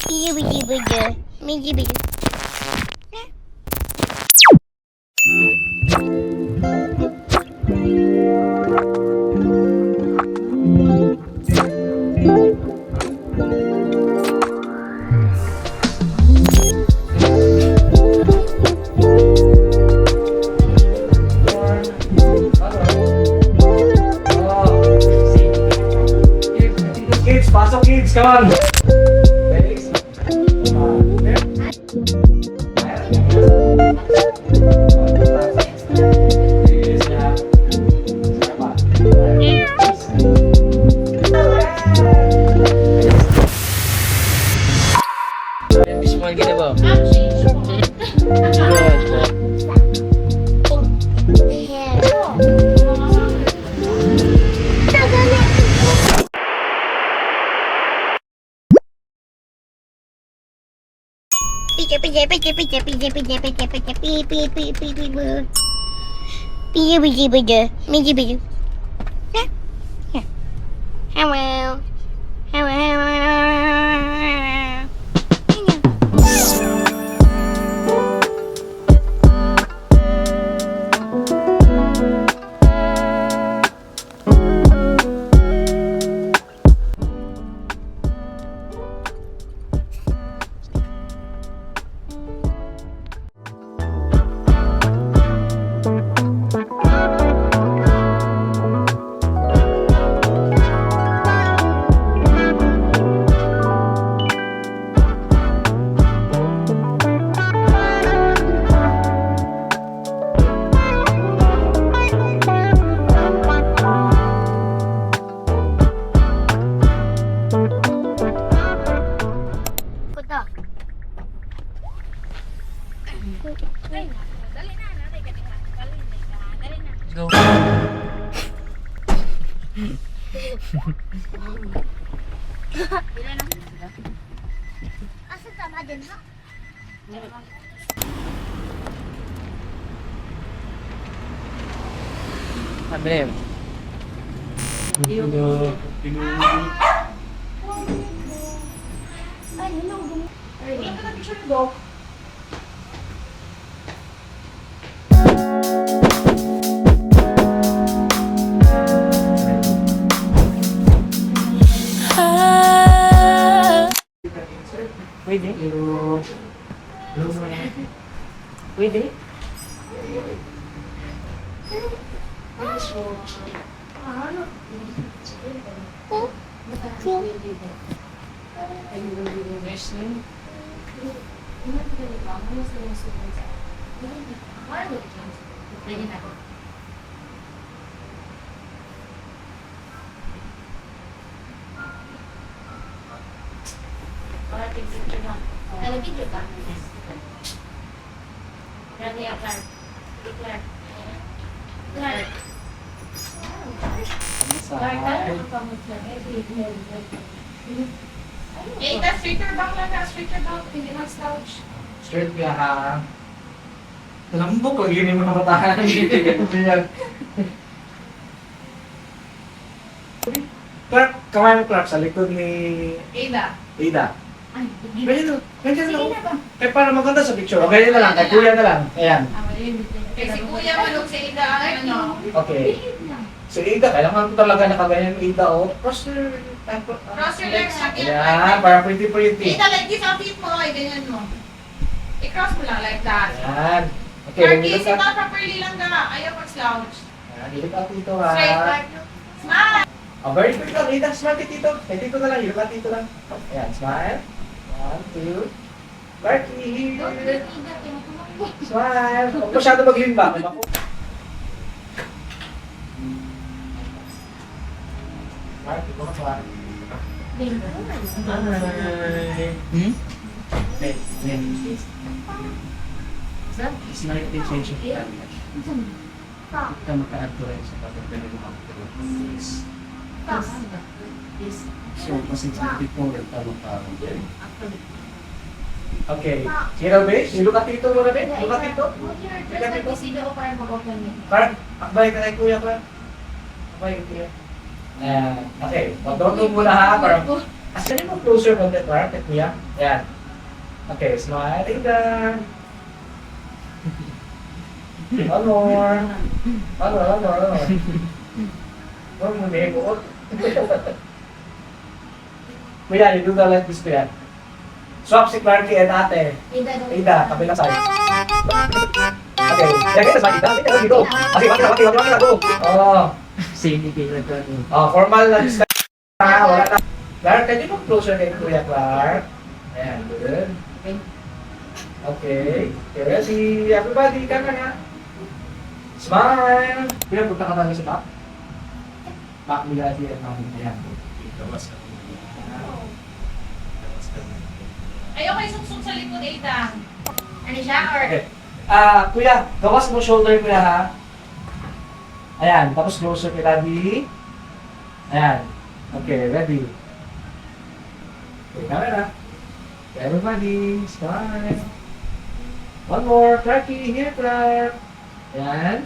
Bidi-bidi-bidi. Bidi-bidi. Kids, pasok kids, come on! Small kita ba? Good. Hello. Hello. Kutok. Go. Asa tama din ha? Sabi Ay, hello. Pwede? Pwede? Ita, speaker bang lang na, speaker bang, hindi lang slouch. Straight ka ha. Lambok lagi ni mga batahan. Clark, kamay mo Clark sa likod ni Ida. Ida. Ay, Ganyan o. Ganyan sige o. na ba? Kaya para maganda sa picture. Okay na lang. Kay kuya na lang. Ayan. Kaya si Kuya Manong si Ida ang ano. Okay. Si Ida, kailangan ko talaga nakaganyan yung Ida o. Cross your... Cross your legs again. Ayan, para pretty. Ida, like this, ang feet mo, ay ganyan mo. I-cross mo lang like that. Ayan. Okay, Clarky, lumilot sit ka. down properly lang ka. Ayaw pag-slouch. Ayan, ilot ako dito ha. Straight like, smile. Oh, very good lang. Ida, smile kay Tito. Kay Tito na lang. Ilot ka dito lang. Ayan, smile. 1, 2. Clarky. Smile. Huwag masyado mag-himba. Smile, dito ka smile. Hmm? Okay, smile din change of camera. Ika maka-add to rin sa pagkagali mo ang So, kasi sa before, tama pa. Okay. Hero base, look at ito muna din. Look at ito. Parang, akbay ka kay kuya pa. Akbay kay kuya. Okay, mag-doto muna ha. Para Asanin mo closer konti, Clark, at Mia. Ayan. Okay, smile. Ida. One more. One more, one more, one more. One more, may buot. Kuya, you do that like this, Kuya. Swap si Clarky and ate. Ida, kabilang side. Okay, yeah, kita sa Ida. Ida, go. Okay, wakila, go. Oh. Sini kayo na to. Oh, formal na discussion. Wala na. Clark, can you come closer kay Kuya Clark? Ayan, good. Okay. Okay, ready? Everybody, come na. Smile! Kuya, punta ka tayo sa back. Back mo dati at namin. Ayan. Ay, okay, suksok sa likod, Ada. Ano siya, or? Okay. Kuya, gawas mo shoulder, kuya, ha? Ayan, tapos closer kay daddy. Ayan. Okay, ready. Okay, camera. Okay, everybody, smile. One more. Clarky, here, Clark. Ayan.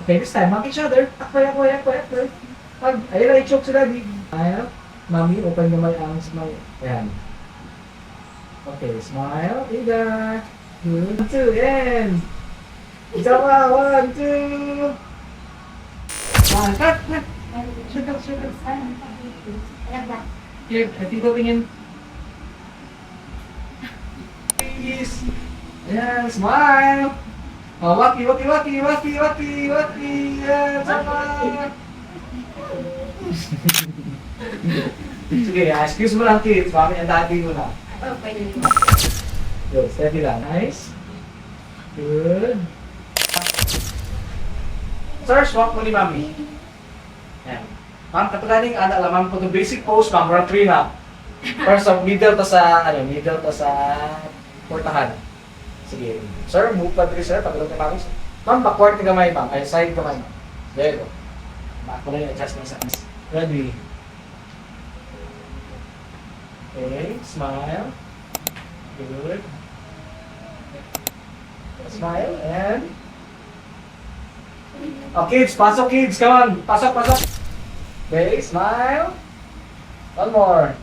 Okay, this time, hug each other. Akbay. Hug. Ayun na, i-choke si daddy. Ayan. Mami, open mo my arms. Ayan. Okay, smile. Ida. 1, 2, and. Jawa, 1, 2. Cut. Circle. Here, Tito tingin. Peace. Ayan, smile. Oh, waki. Ayan, sama. Sige, excuse mo lang, kids. Mami ang daddy mo na. Good, steady lang. Nice. Good. Sir, swap mo ni Mami. Ayan. Ma'am, katulaning anak lang, ma'am, kung basic pose, ma'am, round 3 na. First, middle to sa portahan. Sige. Sir, move pa 3, sir, pagulong ni Mami. Ma'am, backward ni kamay, ma'am. Ay, side kamay, ma'am. There you go. Back mo na yung adjustment sa akin. Ready. Okay, smile. Good. Smile, and... Oh, kids, pasok, kids, come on. Pasok. Okay, smile. One more.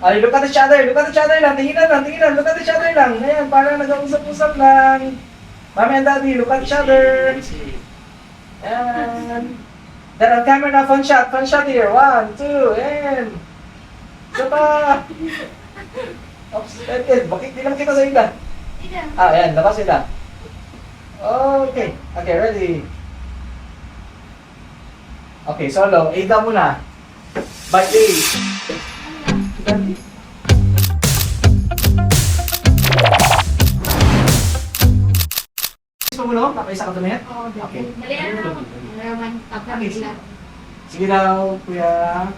Ay, look at each other lang. Tinginan, look at each other lang. Ayan, parang nag-usap-usap lang. Mami and daddy, look at each other. And... Then on camera, fun shot here. 1, 2, and... Isa pa! Oops, bakit di lang kita sa ila? Ayan, labas sila. Okay, ready. Okay, solo. Ada muna. By day. Gusto mo no? Nakaisa ka tumingin? Okay. Sige daw, kuya.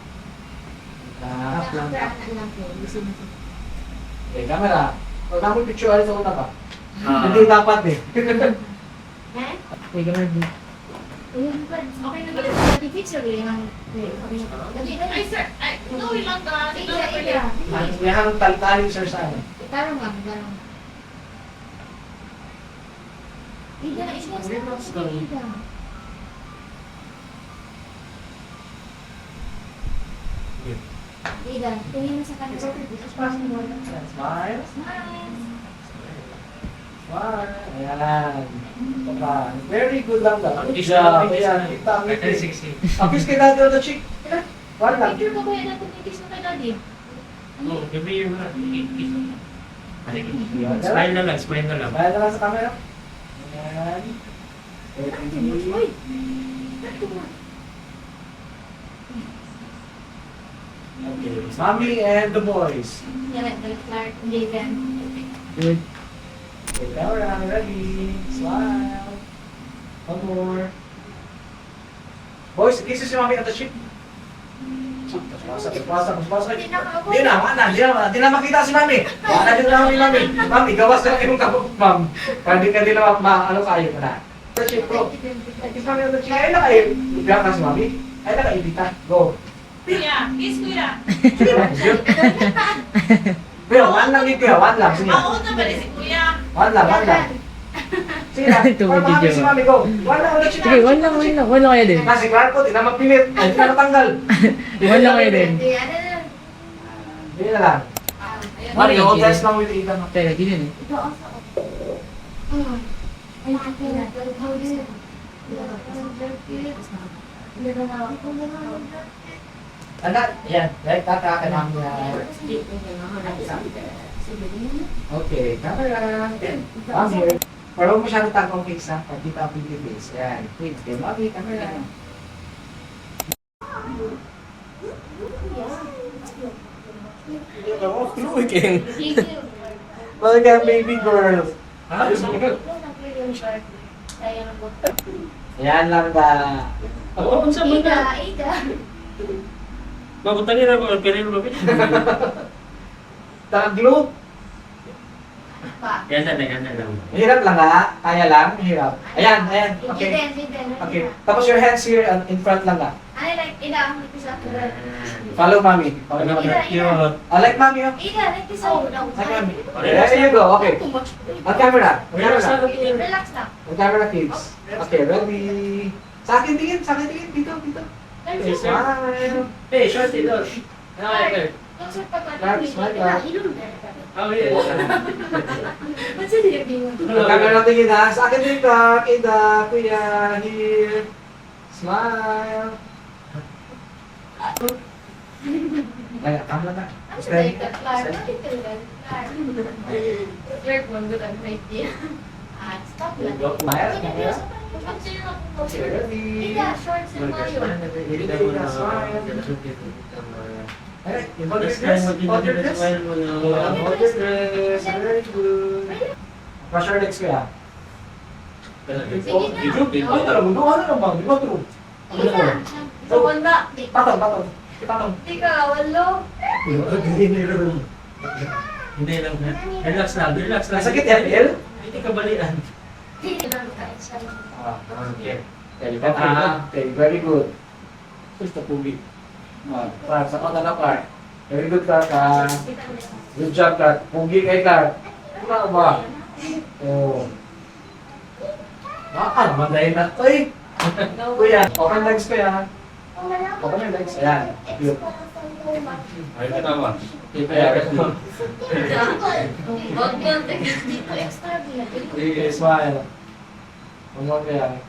Okay, camera. Huwag na mo picture alis ako na ba? Hindi dapat eh. Hey, gamay din. Okay na ba? Ay, sir. Ay, no, ilang ka. May harong tali sir sa akin. Ida, tingin mo sa kanila. Smile. Smile. Ayan. Papa. Very good lang daw. Ayan. Kita ang ngiti. Apis kay daddy on the cheek. One lang. Picture ko kaya natin itis mo kay daddy. Smile na lang, smile na lang. Smile na lang sa camera. Ayan. Okay. Mommy and the boys. Clark, Jaden. Good. Okay, camera, ready. Smile. One more. Boys, kisses si Mommy at the cheek. Pasok. Di na makita si Mami. Wala din lang ni Mami. Mami, gawas na yung kapag, Ma'am. Hindi ka din na ano kayo na. Sa cheek, bro. Kiss Mami at the cheek. Ay, nakaib. Ibigyan ka si Mami. Ay, nakaibita. Go. Kuya, kiss kuya. Pero, one lang dito. One lang. Sige. Mauna ba si kuya? One lang. Sige na. Para makakit si mami, go. One lang ulit. Sige, one lang kayo din. Kasi klaro ko, di na mapilit. Ay, di na matanggal. One lang kayo din. Hindi na lang. Mami, Sige. hold hands lang with Ethan. Teka, ganyan eh. Anak, yan. Right, kakakanang niya. Okay, camera. I'm here. Pero huwag masyadong takong face ha. Pagkita ang pinky face. Yan. Wait, okay, mami, camera. Look at baby girl. Yan lang ba? Ako, kung saan ba Ida. Babutangin ako, pero yung lupit. Taglo. Yan na lang. Mahirap lang ha? Kaya lang? Mahirap. Ayan, ayan. Okay. Okay. Tapos your hands here in front lang ha? Ano like Ida? Like this up. Follow mommy. Follow mommy. I like mommy oh. Ida, like this up. Like mommy. There you go. Okay. On camera. On camera. Relax lang. On camera kids. Okay, ready. Sa akin tingin. Sa akin tingin. Dito, dito. Yes, sir. Smile. Hey, shorty doon. Oh, yeah. What's it you On camera tingin ha. Sa akin tingin ka. Ida, kuya. Here. Smile. Ay, kamera na. Stand. Stop lang. Smile. Camera. Okay, ready. Ida, shorts and mayo. Alright, hold your dress. Hold your dress. Hold your dress. Very good. Brush your legs kuya. Ano na lang? Ano na lang? Di ba true? Ida. Sa wanda. Patong, patong. Patong. Tika, walo. Hindi lang. Relax lang. Nasakit yan, El? Hindi ka balian. Okay. Okay, very good. Basta pugi. Clark, sa kota na Clark. Very good, Clark. Good job, Clark. Pugi kay Clark. Ano ba? Oh. Naman dahil na. Uy! Kuya, open legs kuya. Open your legs. Ayan. Cute. Ay, katawa. Sige, smile. One more kuya.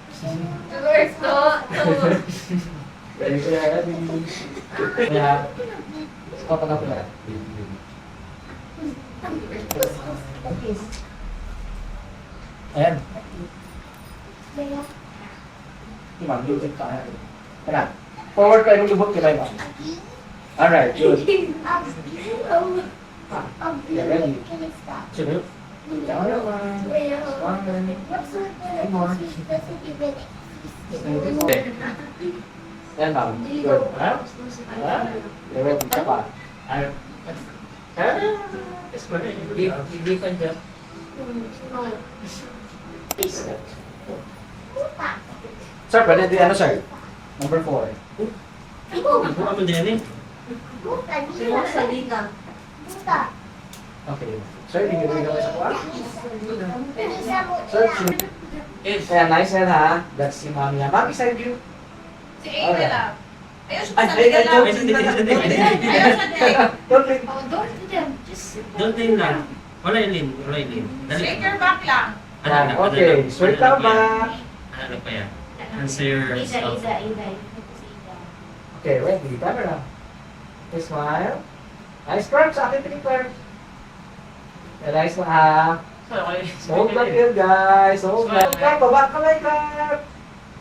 Ready kuya, ready. Kuya. Sa kota na kuya. Ayan. Ma'am, music tayo. Tara. Forward kayo ng lubot kaya ma'am. Alright, good. Yeah, ready. Sunod. Down naman. One more. Ayan ma'am. Good. Ha? Ha? Yeah, ready. Isa pa. Yes, man. Hindi pa dyan. Sir, pwede di ano sir? Number 4. Buka mo din eh. Okay. Sir, hindi nyo gawin sa kuha? Sir, Yes. ayan, nice yan ha. That's si mami niya. Mami, side view. Si Ada lang. Ayos Ay, sa ay, ay, lang. don't lean. Ayos sa leg. Don't lean. Don't lean lang. Wala yung lean. Dali. Straight your back lang. Yan, okay. Straight lang ba? Ano pa yan? Answer yourself. Okay, ready. Camera. Okay, smile. Nice Clark. Sa akin, tingin Clark. Yeah, nice na ha. Hold lang yun, guys. Hold lang. Clark, baba kamay, Clark.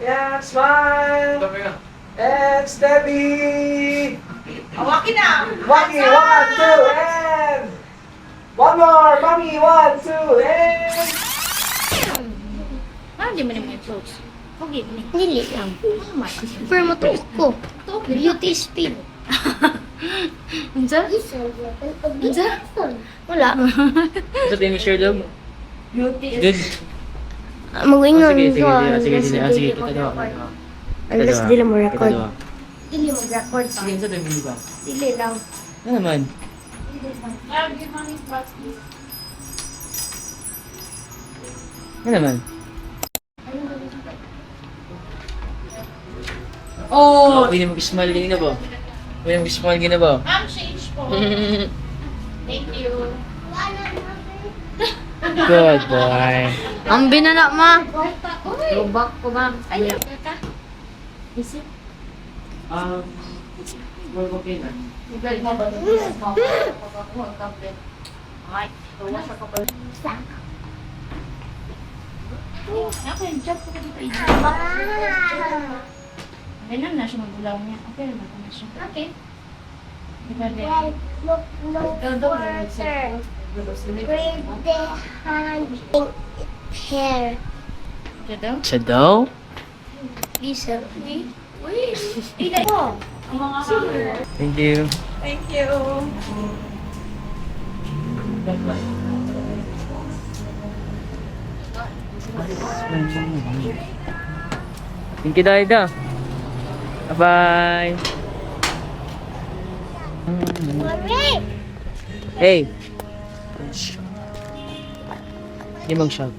Yan, smile. And steady. Hawakin na. Mommy, 1, 2, and... One more. Mommy, 1, 2, and... Parang di mo naman yung clothes. Okay, Dili lang. Pero matuok ko. Beauty speed. Unsa? Unsa? Wala. Ito din yung share daw. Good. Mag-ingon Sige. ko. Sige. Katawa. Alas dili mo record. Katawa. Dili mo record pa. Sige, sa tayo ba? Dili lang. Ano naman? Ano naman? Oh! Pwede mag-smile gina ba? Pwede mag-smile gina ba? Ma'am, change po. Thank you. Good boy. Ang binana, ma. Lubak ko ba? Ay, Ayaw. ka. Isip. We're okay na. Ibalik mo ba? Ang tablet. Ay, tuwa sa kapal. Ako yung job ko dito. Ganun na siya magulaw niya. Okay naman na siya. Okay. Diba din? Look no further. Grab the hand in hair. Ito daw? Siya daw? Please help me. Ito po. Ang mga color. Thank you. Thank you. Thank you, Daida. Bye-bye. Mommy! Hey. Hindi mag-shop.